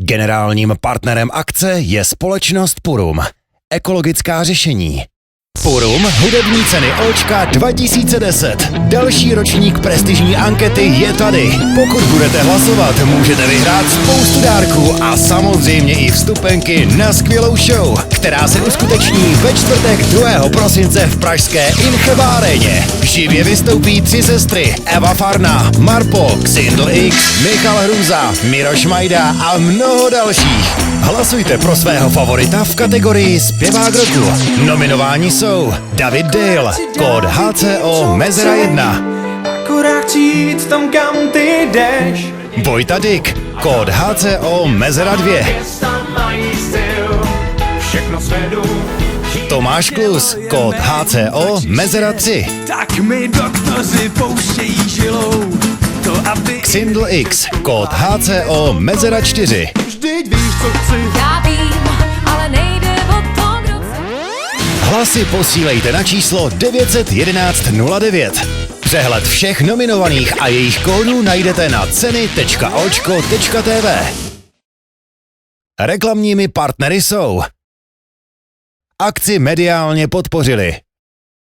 Generálním partnerem akce je společnost Purum. Ekologická řešení. Purum hudební ceny Očka 2010. Další ročník prestižní ankety je tady. Pokud budete hlasovat, můžete vyhrát spoustu dárků a samozřejmě i vstupenky na skvělou show, která se uskuteční ve čtvrtek 2. prosince v pražské Incheba aréně. Živě vystoupí 3 sestry Eva Farna, Marpo, Xindl X, Michal Hruza, Miroš Majda a mnoho dalších. Hlasujte pro svého favorita v kategorii Zpěvák roku. Nominováni jsou David Dale, kód HCO Mezera 1. Akorát chci jít tam, kam ty jdeš. Vojta Dyk, kód HCO Mezera 2. Všechno svedu. Tomáš Klus, kód HCO Mezera 3. Tak mi doktoři pouštějí žilou. To aby... Xindl X, kód HCO Mezera 4. Vždyť víš, co chci. Já vím, ale nejde o to, kdo chce. Hlasy posílejte na číslo 911 09. Přehled všech nominovaných a jejich kódů najdete na ceny.očko.tv. Reklamními partnery jsou: akci mediálně podpořili